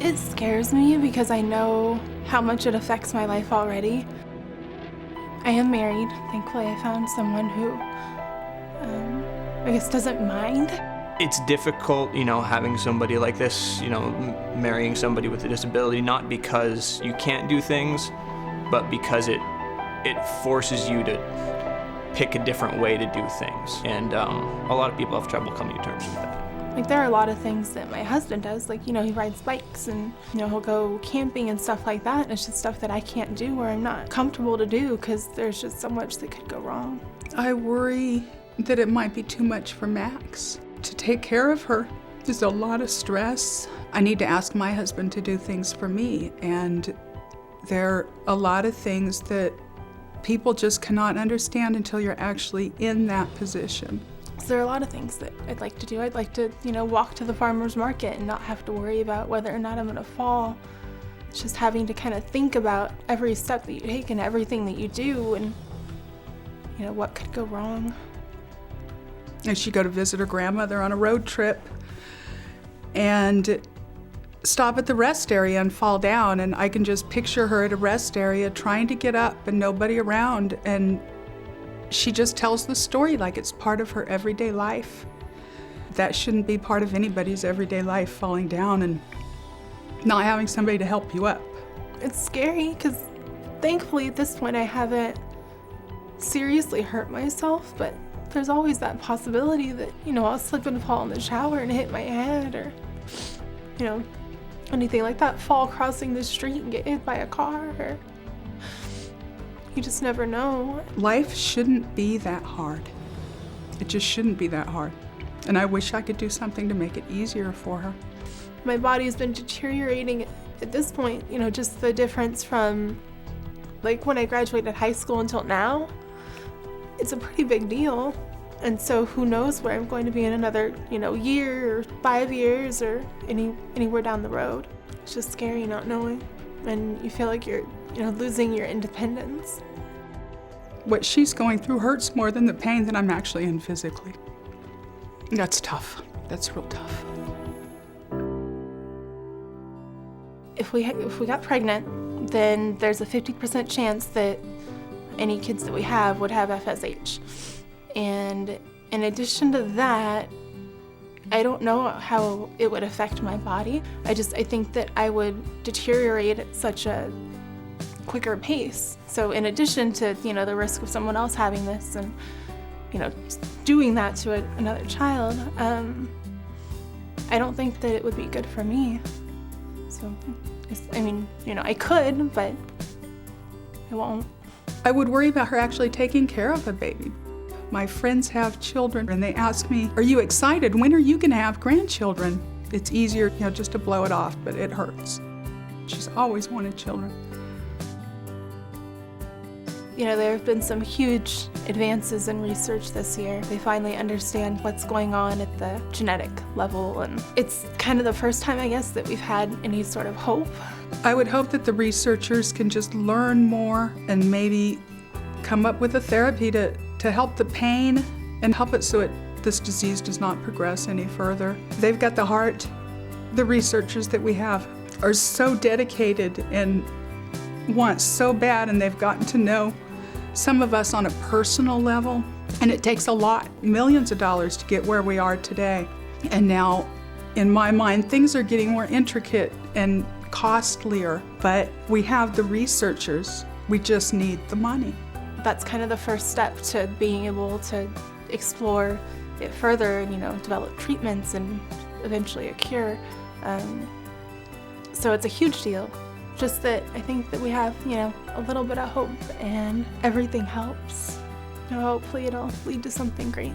It scares me because I know how much it affects my life already. I am married. Thankfully, I found someone who, I guess, doesn't mind. It's difficult, having somebody like this, marrying somebody with a disability, not because you can't do things, but because it forces you to pick a different way to do things. And a lot of people have trouble coming to terms with that. Like, there are a lot of things that my husband does, like, he rides bikes and, he'll go camping and stuff like that. And it's just stuff that I can't do or I'm not comfortable to do because there's just so much that could go wrong. I worry that it might be too much for Max. To take care of her is a lot of stress. I need to ask my husband to do things for me, and there are a lot of things that people just cannot understand until you're actually in that position. So there are a lot of things that I'd like to do. I'd like to, walk to the farmer's market and not have to worry about whether or not I'm gonna fall. It's just having to kind of think about every step that you take and everything that you do and, what could go wrong. And she'd go to visit her grandmother on a road trip and stop at the rest area and fall down, and I can just picture her at a rest area trying to get up and nobody around, and she just tells the story like it's part of her everyday life. That shouldn't be part of anybody's everyday life, falling down and not having somebody to help you up. It's scary because thankfully at this point I haven't seriously hurt myself, but there's always that possibility that, I'll slip and fall in the shower and hit my head or, anything like that, fall crossing the street and get hit by a car. Or you just never know. Life shouldn't be that hard. It just shouldn't be that hard. And I wish I could do something to make it easier for her. My body's been deteriorating at this point, just the difference from like when I graduated high school until now. It's a pretty big deal. And so who knows where I'm going to be in another, year or 5 years or anywhere down the road. It's just scary not knowing. And you feel like you're, losing your independence. What she's going through hurts more than the pain that I'm actually in physically. That's tough. That's real tough. If we got pregnant, then there's a 50% chance that any kids that we have would have FSH. And in addition to that, I don't know how it would affect my body. I think that I would deteriorate at such a quicker pace. So in addition to, the risk of someone else having this and, doing that to another child, I don't think that it would be good for me. So, I could, but I won't. I would worry about her actually taking care of a baby. My friends have children and they ask me, are you excited? When are you gonna have grandchildren? It's easier, just to blow it off, but it hurts. She's always wanted children. There have been some huge advances in research this year. They finally understand what's going on at the genetic level, and it's kind of the first time, I guess, that we've had any sort of hope. I would hope that the researchers can just learn more and maybe come up with a therapy to help the pain and help it so this disease does not progress any further. They've got the heart. The researchers that we have are so dedicated and want so bad, and they've gotten to know some of us on a personal level, and it takes a lot, millions of dollars to get where we are today. And now, in my mind, things are getting more intricate and costlier, but we have the researchers. We just need the money. That's kind of the first step to being able to explore it further and, develop treatments and eventually a cure. So it's a huge deal. Just that I think that we have, a little bit of hope and everything helps. Hopefully it'll lead to something great.